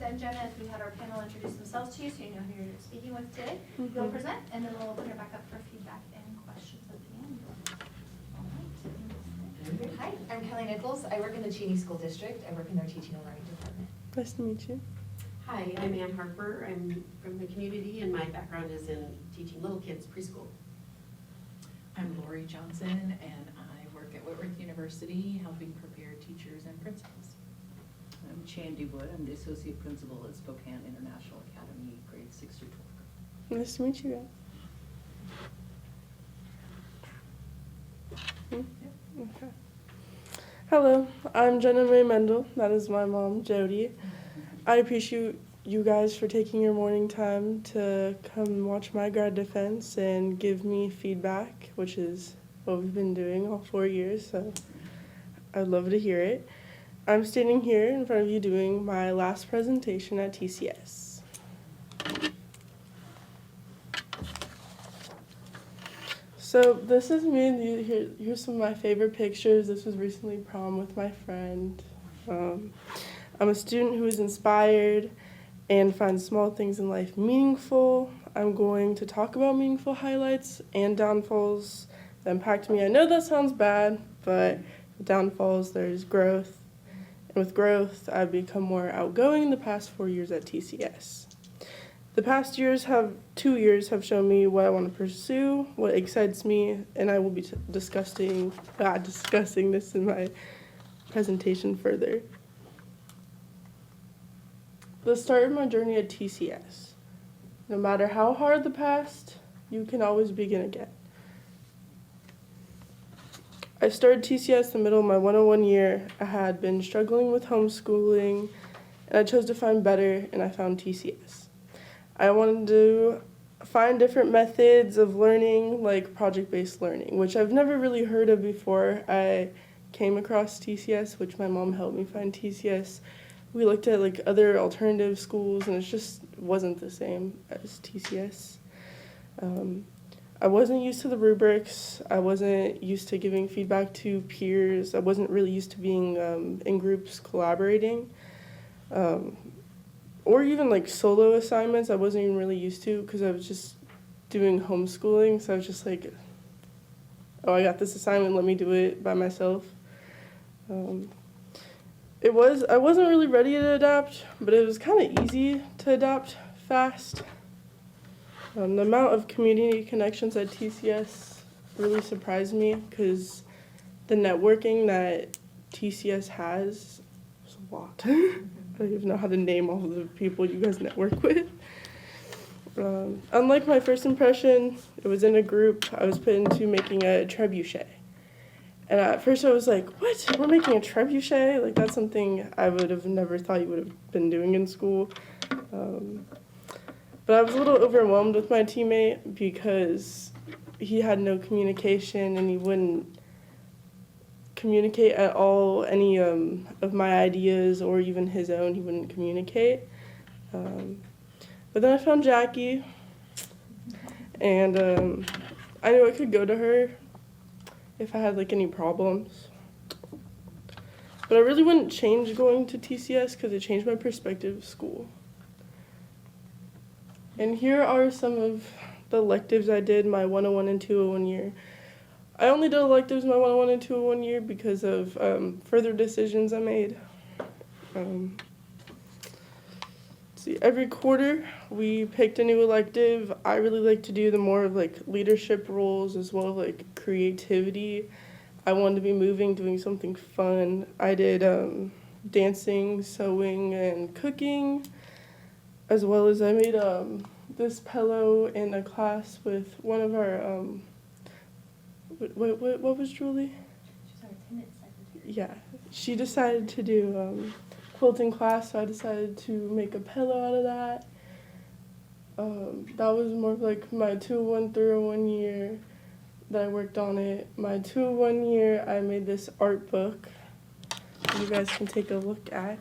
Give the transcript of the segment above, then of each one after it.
then Jenna, as we had our panel introduce themselves to you so you know who you're speaking with today. You'll present, and then we'll open it back up for feedback and questions at the end. All right. Hi, I'm Kelly Nichols. I work in the Cheney School District. I work in their Teaching and Learning Department. Nice to meet you. Hi, I'm Ann Harper. I'm from the community and my background is in teaching little kids preschool. I'm Lori Johnson and I work at Whitworth University helping prepare teachers and principals. I'm Chandy Wood. I'm the Associate Principal at Spokane International Academy, grades 6 through 12. Nice to meet you guys. Okay. Hello, I'm Jenna Mendel. That is my mom, Jody. I appreciate you guys for taking your morning time to come watch my grad defense and give me feedback, which is what we've been doing all 4 years, so I'd love to hear it. I'm standing here in front of you doing my last presentation at TCS. So this is me. Here's some of my favorite pictures. This was recently prom with my friend. I'm a student who is inspired and finds small things in life meaningful. I'm going to talk about meaningful highlights and downfalls that impact me. I know that sounds bad, but with downfalls, there's growth. And with growth, I've become more outgoing in the past 4 years at TCS. The past 2 years have shown me what I want to pursue, what excites me, and I will be discussing this in my presentation further. The start of my journey at TCS. No matter how hard the past, you can always begin again. I started TCS in the middle of my 101 year. I had been struggling with homeschooling, and I chose to find better, and I found TCS. I wanted to find different methods of learning, like project-based learning, which I've never really heard of before. I came across TCS, which my mom helped me find TCS. We looked at like other alternative schools, and it just wasn't the same as TCS. I wasn't used to the rubrics. I wasn't used to giving feedback to peers. I wasn't really used to being in groups collaborating. Or even like solo assignments, I wasn't even really used to because I was just doing homeschooling. So I was just like, oh, I got this assignment, let me do it by myself. I wasn't really ready to adapt, but it was kind of easy to adapt fast. The amount of community connections at TCS really surprised me because the networking that TCS has is a lot. I don't even know how to name all the people you guys network with. Unlike my first impression, it was in a group. I was put into making a trebuchet. And at first I was like, what? We're making a trebuchet? Like, that's something I would have never thought you would have been doing in school. But I was a little overwhelmed with my teammate because he had no communication and he wouldn't communicate at all any of my ideas or even his own. He wouldn't communicate. But then I found Jackie, and I knew I could go to her if I had like any problems. But I really wouldn't change going to TCS because it changed my perspective of school. And here are some of the electives I did my 101 and 201 year. I only did electives my 101 and 201 year because of further decisions I made. See, every quarter we picked a new elective. I really like to do the more of like leadership roles as well as like creativity. I wanted to be moving, doing something fun. I did dancing, sewing, and cooking, as well as I made this pillow in a class with one of our, what was Julie? She's our attendance secretary. Yeah, she decided to do quilting class, so I decided to make a pillow out of that. That was more of like my 201, 301 year that I worked on it. My 201 year, I made this art book you guys can take a look at.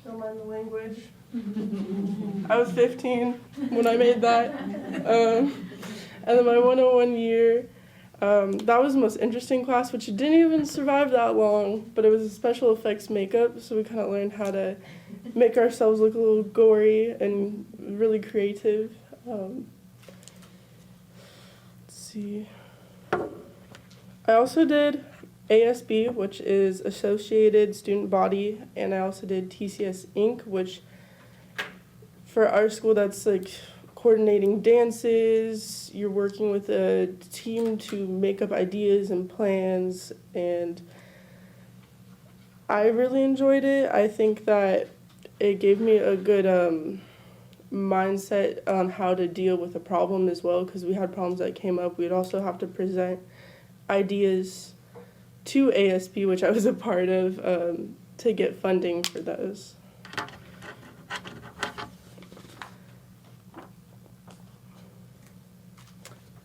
Don't mind the language. I was 15 when I made that. And then my 101 year, That was the most interesting class, which didn't even survive that long, but it was a special effects makeup, so we kind of learned how to make ourselves look a little gory and really creative. Let's see. I also did ASB, which is Associated Student Body, and I also did TCS Inc., which for our school, that's like coordinating dances, you're working with a team to make up ideas and plans, and I really enjoyed it. I think that it gave me a good mindset on how to deal with a problem as well, because we had problems that came up. We'd also have to present ideas to ASB, which I was a part of, to get funding for those.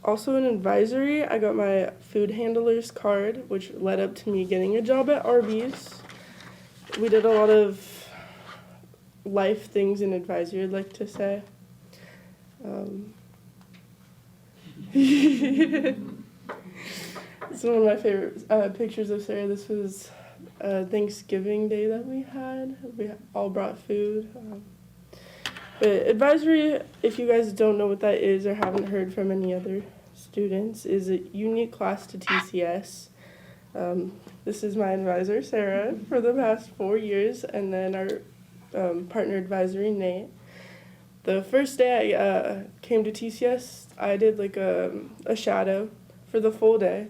Also in advisory, I got my food handler's card, which led up to me getting a job at Arby's. We did a lot of life things in advisory, I'd like to say. It's one of my favorite pictures of Sarah. This was Thanksgiving Day that we had. We all brought food. But advisory, if you guys don't know what that is or haven't heard from any other students, is a unique class to TCS. This is my advisor, Sarah, for the past 4 years, and then our partner advisory, Nate. The first day I came to TCS, I did like a shadow for the full day,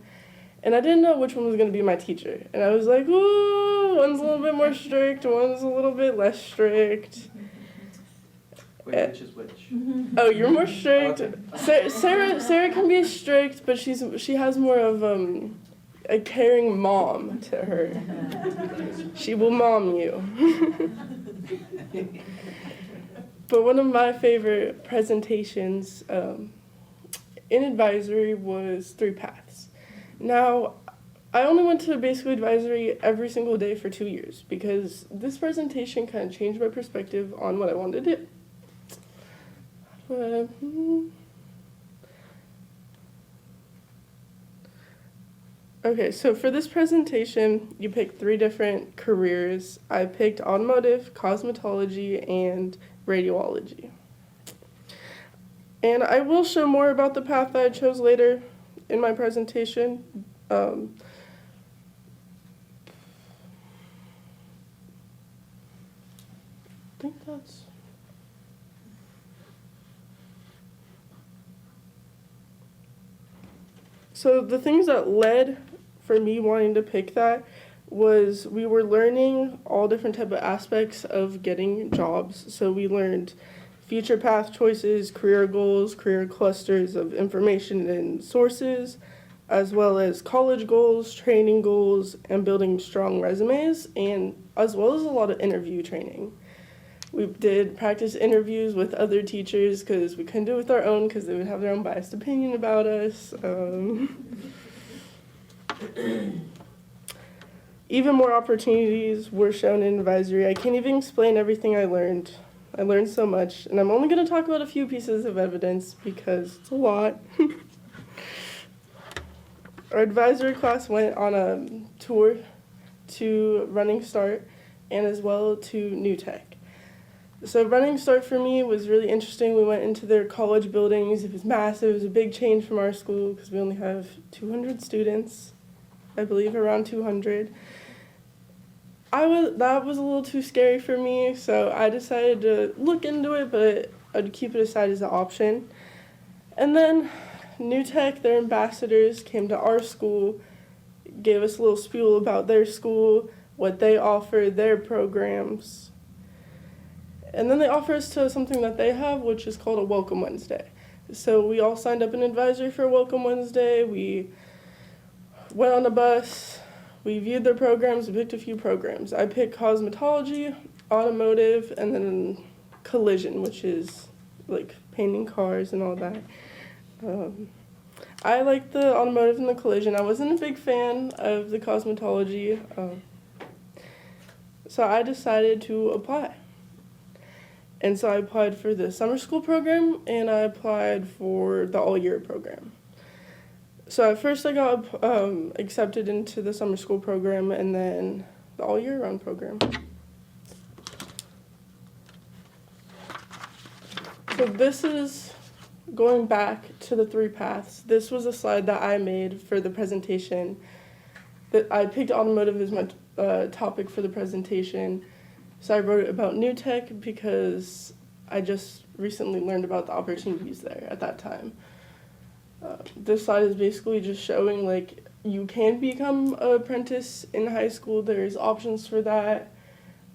and I didn't know which one was going to be my teacher. And I was like, ooh, one's a little bit more strict, one's a little bit less strict. Wait, which is which? Oh, you're more strict. Okay. Sarah can be strict, but she has more of a caring mom to her. She will mom you. But one of my favorite presentations in advisory was 3 paths. Now, I only went to basically advisory every single day for 2 years because this presentation kind of changed my perspective on what I wanted to do. Okay, so for this presentation, you picked 3 different careers. I picked automotive, cosmetology, and radiology. And I will show more about the path that I chose later in my presentation. I think that's... So the things that led for me wanting to pick that was we were learning all different type of aspects of getting jobs. So we learned future path choices, career goals, career clusters of information and sources, as well as college goals, training goals, and building strong resumes, and as well as a lot of interview training. We did practice interviews with other teachers because we couldn't do it with our own because they would have their own biased opinion about us. Even more opportunities were shown in advisory. I can't even explain everything I learned. I learned so much, and I'm only going to talk about a few pieces of evidence because it's a lot. Our advisory class went on a tour to Running Start and as well to New Tech. So Running Start for me was really interesting. We went into their college buildings. It was massive. It was a big change from our school because we only have 200 students, I believe around 200. That was a little too scary for me, so I decided to look into it, but I'd keep it aside as an option. And then New Tech, their ambassadors, came to our school, gave us a little spiel about their school, what they offer, their programs. And then they offer us to something that they have, which is called a Welcome Wednesday. So we all signed up in advisory for Welcome Wednesday. We went on a bus. We viewed their programs. We picked a few programs. I picked cosmetology, automotive, and then collision, which is like painting cars and all that. I liked the automotive and the collision. I wasn't a big fan of the cosmetology, so I decided to apply. And so I applied for the summer school program, and I applied for the all-year program. So at first I got accepted into the summer school program and then the all year round program. So this is going back to the 3 paths. This was a slide that I made for the presentation. That I picked automotive as my topic for the presentation. So I wrote about new tech because I just recently learned about the opportunities there at that time. This slide is basically just showing like you can become an apprentice in high school. There's options for that.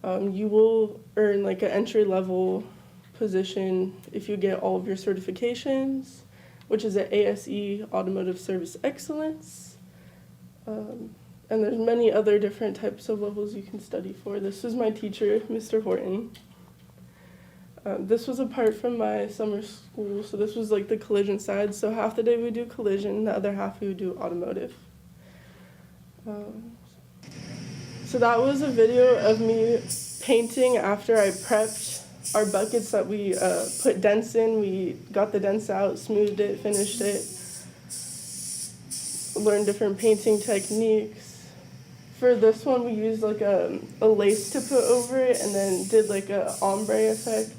You will earn like an entry level position if you get all of your certifications, which is an ASE, Automotive Service Excellence. And there's many other different types of levels you can study for. This is my teacher, Mr. Horton. This was a part from my summer school, so this was like the collision side. So half the day we do collision, the other half we would do automotive. So that was a video of me painting after I prepped our buckets that we put dents in. We got the dents out, smoothed it, finished it, learned different painting techniques. For this one, we used like a lace to put over it and then did like a ombre effect.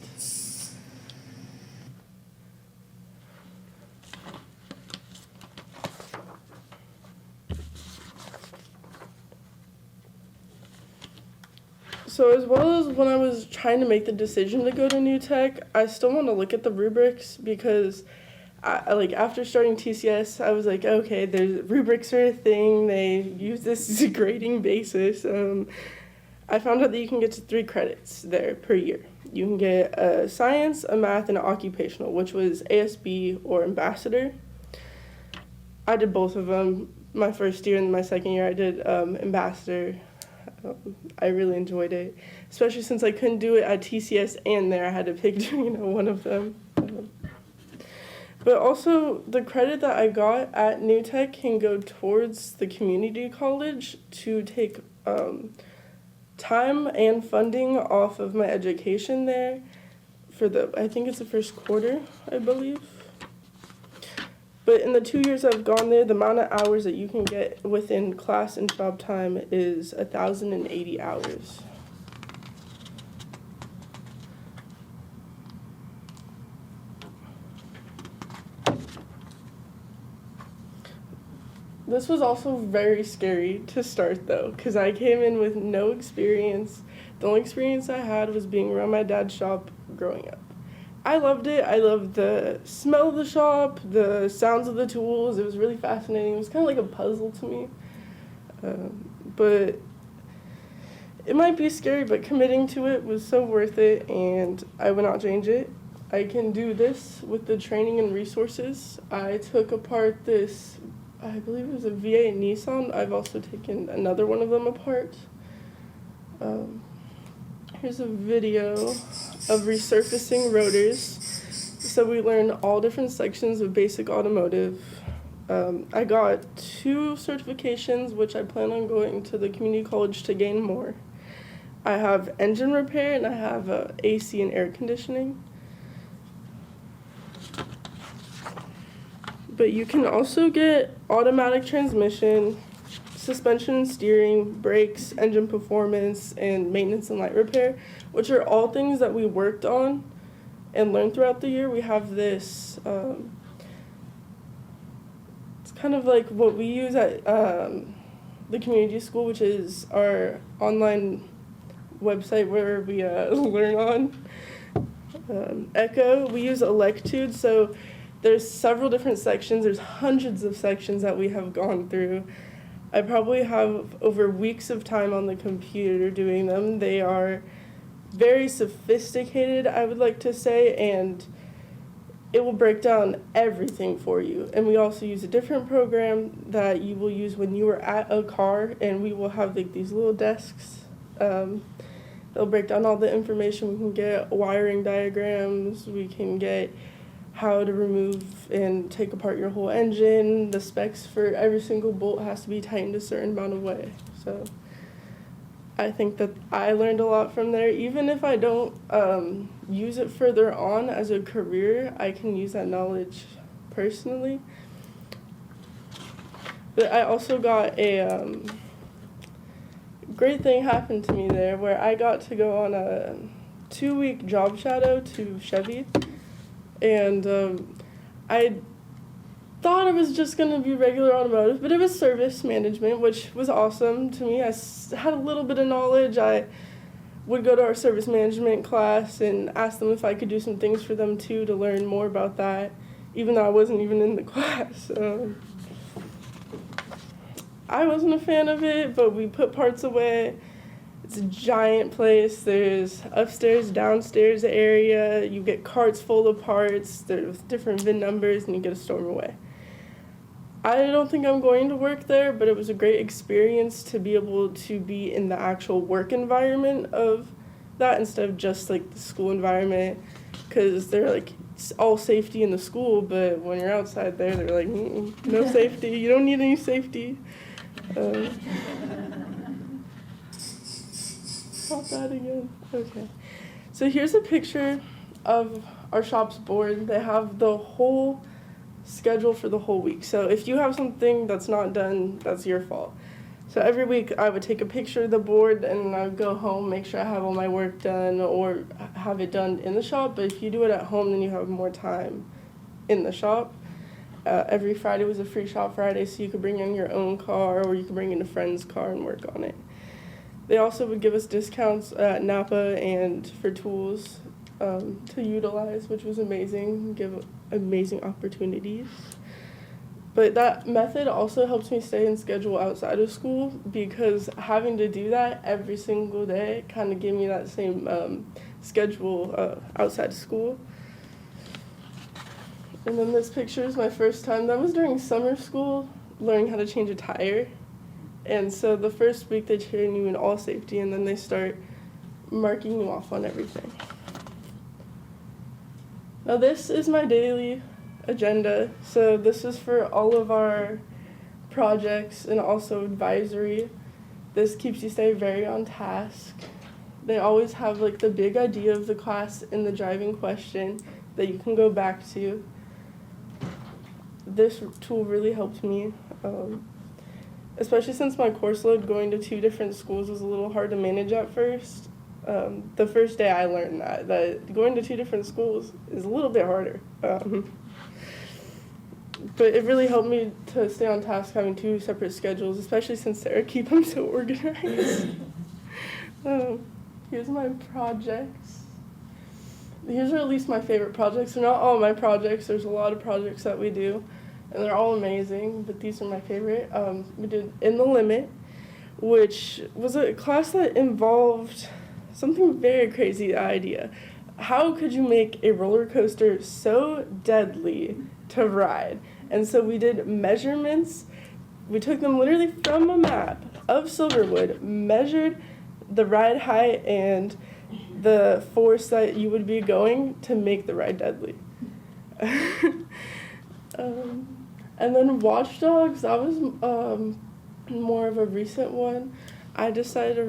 So as well as when I was trying to make the decision to go to New Tech, I still want to look at the rubrics because like after starting TCS, I was like, okay, there's rubrics are a thing. They use this as a grading basis. I found out that you can get to 3 credits there per year. You can get a science, a math, and an occupational, which was ASB or ambassador. I did both of them. My first year and my second year, I did ambassador. I really enjoyed it, especially since I couldn't do it at TCS and there. I had to pick, one of them. But also, the credit that I got at New Tech can go towards the community college to take time and funding off of my education there for I think it's the first quarter, I believe. But in the 2 years I've gone there, the amount of hours that you can get within class and job time is 1,080 hours. This was also very scary to start though, because I came in with no experience. The only experience I had was being around my dad's shop growing up. I loved it. I loved the smell of the shop, the sounds of the tools. It was really fascinating. It was kind of like a puzzle to me. But it might be scary, but committing to it was so worth it, and I would not change it. I can do this with the training and resources. I took apart this, I believe it was a VA and Nissan. I've also taken another one of them apart. Here's a video of resurfacing rotors. So we learned all different sections of basic automotive. I got 2 certifications, which I plan on going to the community college to gain more. I have engine repair and I have AC and air conditioning. But you can also get automatic transmission, suspension and steering, brakes, engine performance, and maintenance and light repair, which are all things that we worked on and learned throughout the year. We have this, it's kind of like what we use at the community school, which is our online website where we learn on. Echo, we use Electude, so there's several different sections. There's hundreds of sections that we have gone through. I probably have over weeks of time on the computer doing them. They are very sophisticated, I would like to say, and it will break down everything for you. And we also use a different program that you will use when you are at a car, and we will have like these little desks. They'll break down all the information. We can get wiring diagrams. We can get how to remove and take apart your whole engine. The specs for every single bolt has to be tightened a certain amount of way. So I think that I learned a lot from there. Even if I don't use it further on as a career, I can use that knowledge personally. But I also got a great thing happened to me there where I got to go on a 2-week job shadow to Chevy. And I thought it was just going to be regular automotive, but it was service management, which was awesome to me. I had a little bit of knowledge. I would go to our service management class and ask them if I could do some things for them too to learn more about that, even though I wasn't even in the class. I wasn't a fan of it, but we put parts away. It's a giant place. There's upstairs, downstairs area. You get carts full of parts. There's different VIN numbers, and you get to store them away. I don't think I'm going to work there, but it was a great experience to be able to be in the actual work environment of that instead of just like the school environment, because they're like it's all safety in the school, but when you're outside there, they're like, no safety. You don't need any safety. Not that again. Okay. So here's a picture of our shop's board. They have the whole schedule for the whole week. So if you have something that's not done, that's your fault. So every week I would take a picture of the board and I would go home, make sure I have all my work done or have it done in the shop. But if you do it at home, then you have more time in the shop. Every Friday was a free shop Friday, so you could bring in your own car or you could bring in a friend's car and work on it. They also would give us discounts at Napa and for tools to utilize, which was amazing, give amazing opportunities. But that method also helps me stay in schedule outside of school because having to do that every single day kind of gave me that same schedule outside of school. And then this picture is my first time. That was during summer school, learning how to change a tire. And so the first week they train you in all safety, and then they start marking you off on everything. Now this is my daily agenda. So this is for all of our projects and also advisory. This keeps you stay very on task. They always have like the big idea of the class in the driving question that you can go back to. This tool really helped me, especially since my course load going to 2 different schools was a little hard to manage at first. The first day I learned that going to 2 different schools is a little bit harder. But it really helped me to stay on task having 2 separate schedules, especially since Sarah keeps them so organized. Here's my projects. These are at least my favorite projects. They're not all my projects. There's a lot of projects that we do, and they're all amazing, but these are my favorite. We did In the Limit, which was a class that involved something very crazy, the idea. How could you make a roller coaster so deadly to ride? And so we did measurements. We took them literally from a map of Silverwood, measured the ride height and the force that you would be going to make the ride deadly. And then Watch Dogs, that was more of a recent one. I decided to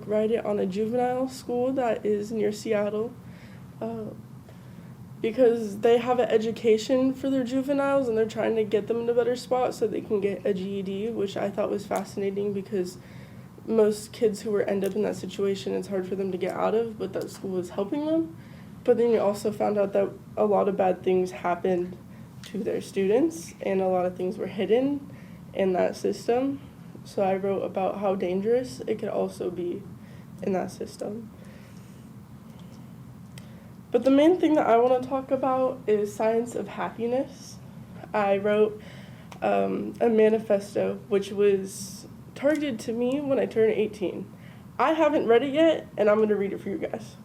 write it on a juvenile school that is near Seattle because they have an education for their juveniles and they're trying to get them in a better spot so they can get a GED, which I thought was fascinating because most kids who end up in that situation, it's hard for them to get out of, but that school is helping them. But then you also found out that a lot of bad things happened to their students and a lot of things were hidden in that system. So I wrote about how dangerous it could also be in that system. But the main thing that I want to talk about is science of happiness. I wrote a manifesto which was targeted to me when I turned 18. I haven't read it yet, and I'm going to read it for you guys.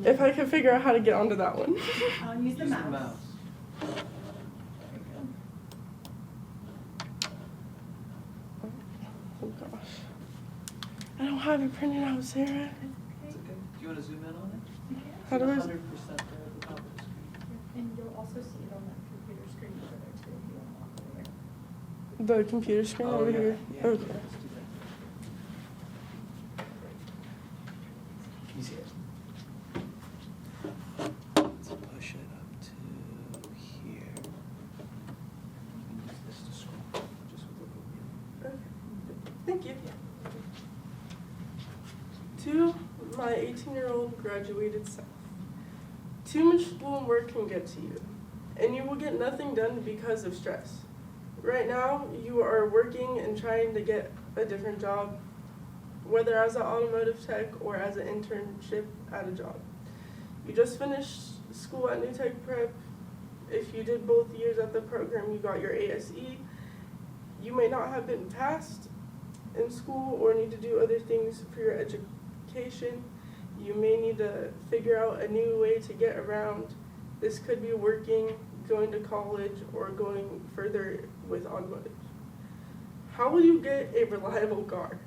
If I can figure out how to get onto that one. I'll use the mouse. Oh gosh. I don't have it printed out, Sarah. It's okay. Do you want to zoom in on it? How do I? 100% there at the top of the screen. And you'll also see it on that computer screen over there too, if you want to walk over there. The computer screen Oh, over yeah. here? Yeah, Okay. let's do that. You see it? Let's push it up to here. You can use this to scroll. Just To my 18-year-old graduated self, too much school and work can get to you, and you will get nothing done because of stress. Right now, you are working and trying to get a different job, whether as an automotive tech or as an internship at a job. You just finished school at New Tech Prep. If you did both years at the program, you got your ASE. You may not have been passed in school or need to do other things for your education. You may need to figure out a new way to get around. This could be working, going to college, or going further with automotive. How will you get a reliable car?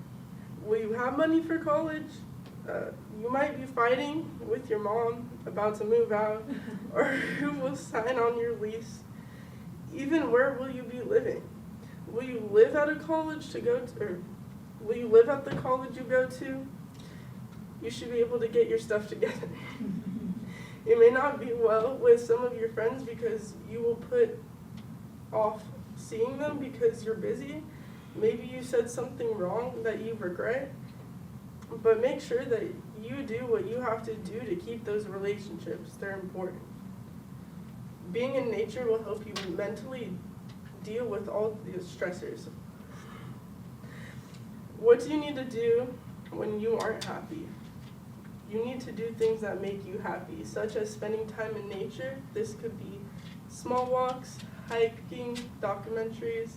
Will you have money for college? You might be fighting with your mom about to move out, or who will sign on your lease. Even where will you be living? Will you live at a college to go to, or will you live at the college you go to? You should be able to get your stuff together. It may not be well with some of your friends because you will put off seeing them because you're busy. Maybe you said something wrong that you regret, but make sure that you do what you have to do to keep those relationships. They're important. Being in nature will help you mentally deal with all the stressors. What do you need to do when you aren't happy? You need to do things that make you happy, such as spending time in nature. This could be small walks, hiking, documentaries,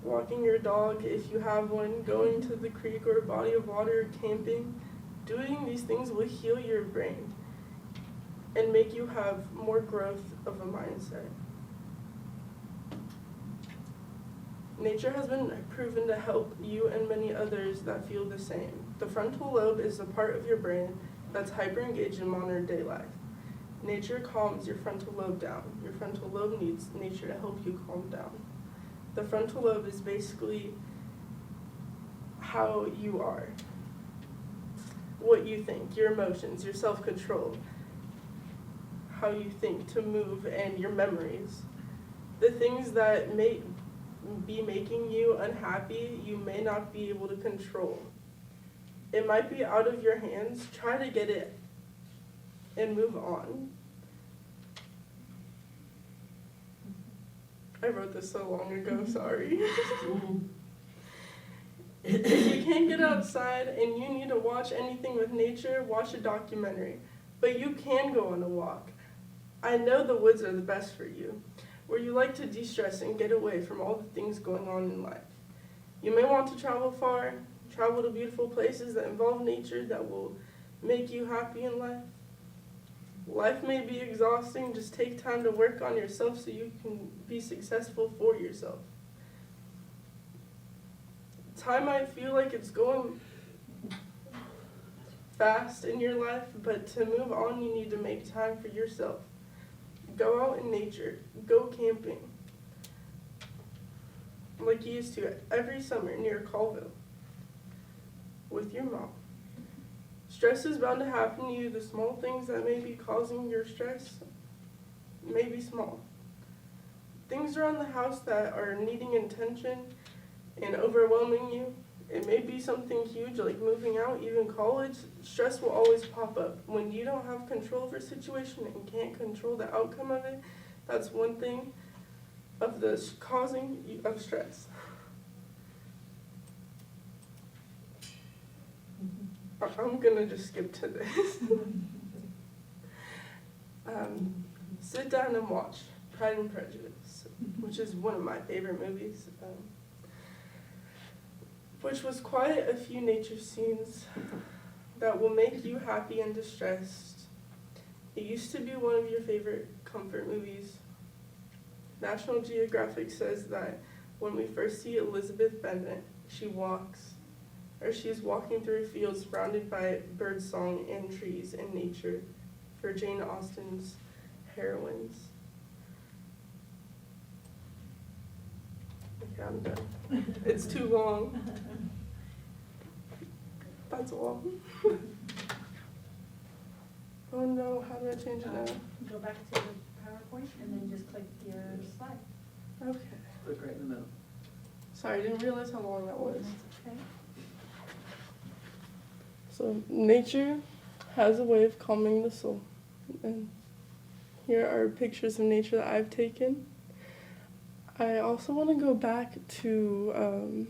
walking your dog if you have one, going to the creek or a body of water, camping. Doing these things will heal your brain and make you have more growth of a mindset. Nature has been proven to help you and many others that feel the same. The frontal lobe is the part of your brain that's hyper-engaged in modern day life. Nature calms your frontal lobe down. Your frontal lobe needs nature to help you calm down. The frontal lobe is basically how you are, what you think, your emotions, your self-control, how you think to move, and your memories. The things that may be making you unhappy, you may not be able to control. It might be out of your hands. Try to get it and move on. I wrote this so long ago, sorry. If you can't get outside and you need to watch anything with nature, watch a documentary. But you can go on a walk. I know the woods are the best for you, where you like to de-stress and get away from all the things going on in life. You may want to travel far, travel to beautiful places that involve nature that will make you happy in life. Life may be exhausting, just take time to work on yourself so you can be successful for yourself. Time might feel like it's going fast in your life, but to move on, you need to make time for yourself. Go out in nature, go camping, like you used to every summer near Colville with your mom. Stress is bound to happen to you. The small things that may be causing your stress may be small. Things around the house that are needing attention and overwhelming you. It may be something huge like moving out, even college. Stress will always pop up. When you don't have control over a situation and can't control the outcome of it, that's one thing of the causing of stress. I'm gonna just skip to this. Sit down and watch Pride and Prejudice, which is one of my favorite movies, which was quite a few nature scenes that will make you happy and distressed. It used to be one of your favorite comfort movies. National Geographic says that when we first see Elizabeth Bennet, she's walking through fields surrounded by birdsong and trees and nature for Jane Austen's heroines. Okay, I'm done. It's too long. That's all. Oh no, how do I change it now? Go back to the PowerPoint and then just click your slide. Okay. Click right in the middle. Sorry, I didn't realize how long that was. Okay. So nature has a way of calming the soul. And here are pictures of nature that I've taken. I also want to go back to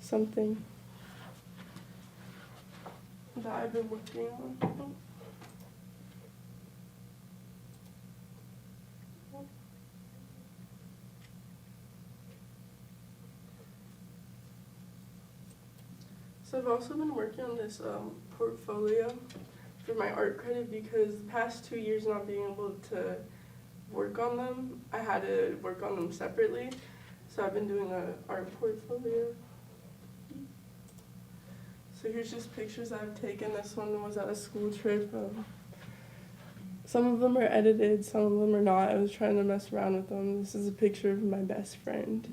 something that I've been working on. So I've also been working on this portfolio for my art credit because the past 2 years not being able to work on them, I had to work on them separately. So I've been doing an art portfolio. So here's just pictures I've taken. This one was at a school trip. Some of them are edited, some of them are not. I was trying to mess around with them. This is a picture of my best friend.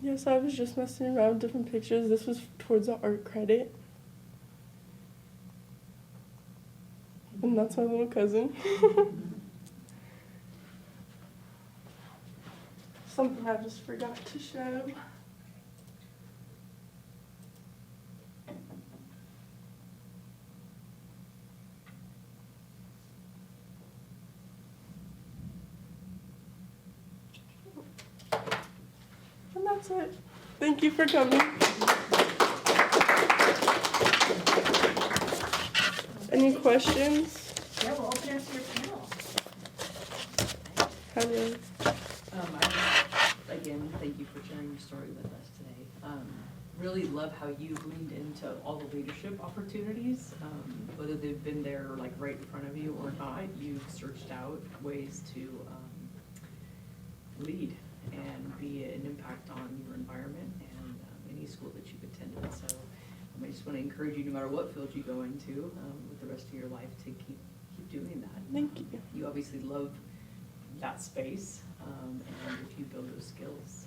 Yes, I was just messing around with different pictures. This was towards the art credit. And that's my little cousin. Something I just forgot to show. And that's it. Thank you for coming. Any questions? Yeah, we'll open it up to your panel. Hello. Again, thank you for sharing your story with us today. Really love how you've leaned into all the leadership opportunities, whether they've been there like right in front of you or not. You've searched out ways to lead and be an impact on your environment and any school that you've attended. So I just want to encourage you, no matter what field you go into with the rest of your life, to keep doing that. Thank you. You obviously love that space, and if you build those skills,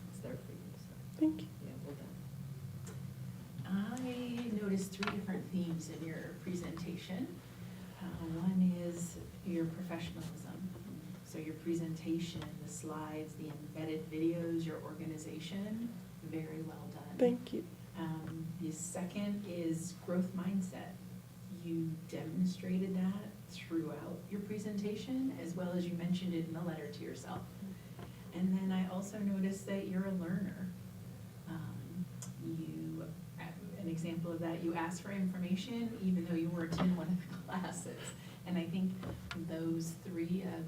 it's there for you. So, Thank you. yeah, well done. I noticed 3 different themes in your presentation. One is your professionalism. So your presentation, the slides, the embedded videos, your organization, very well done. Thank you. The second is growth mindset. You demonstrated that throughout your presentation, as well as you mentioned it in the letter to yourself. And then I also noticed that you're a learner. An example of that, you asked for information even though you weren't in one of the classes. And I think those 3 of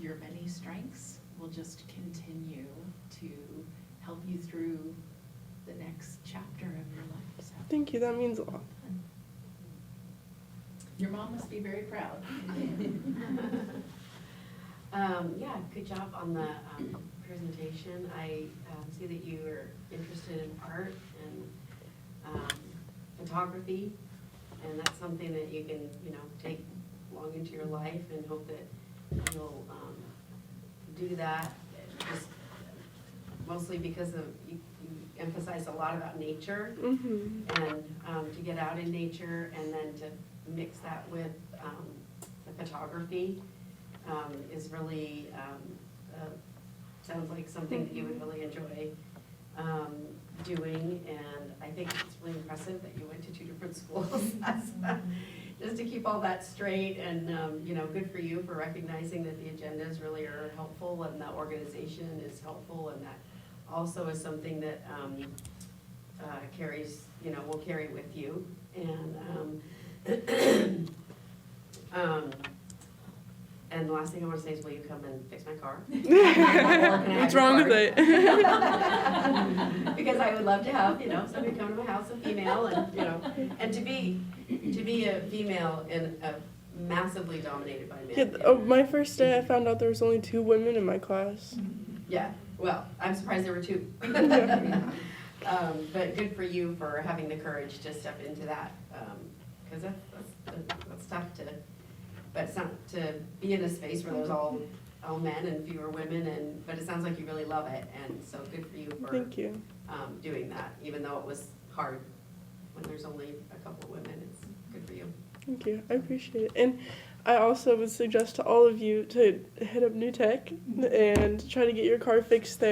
your many strengths will just continue to help you through the next chapter of your life. So, Thank you. That means a lot. your mom must be very proud. Yeah, good job on the presentation. I see that you are interested in art and photography, and that's something that you can, take long into your life, and hope that you'll do that. Just mostly because of you emphasize a lot about nature, and to get out in nature, and then to mix that with the photography is really sounds like something that you would really enjoy doing. And I think it's really impressive that you went to 2 different schools. Just to keep all that straight, and good for you for recognizing that the agendas really are helpful and the organization is helpful, and that also is something that carries, will carry with you. And the last thing I want to say is, will you come and fix my car? What's wrong with it? Because I would love to have, somebody come to my house, a female, and, and to be a female in a massively dominated by men. Yeah, my first day I found out there was only 2 women in my class. Yeah, well, I'm surprised there were 2. But good for you for having the courage to step into that, because that's tough but it's not to be in a space where there's all men and fewer women, but it sounds like you really love it, and so good for you for Thank you. Doing that, even though it was hard when there's only a couple women. It's good for you. Thank you. I appreciate it. And I also would suggest to all of you to hit up New Tech and try to get your car fixed there.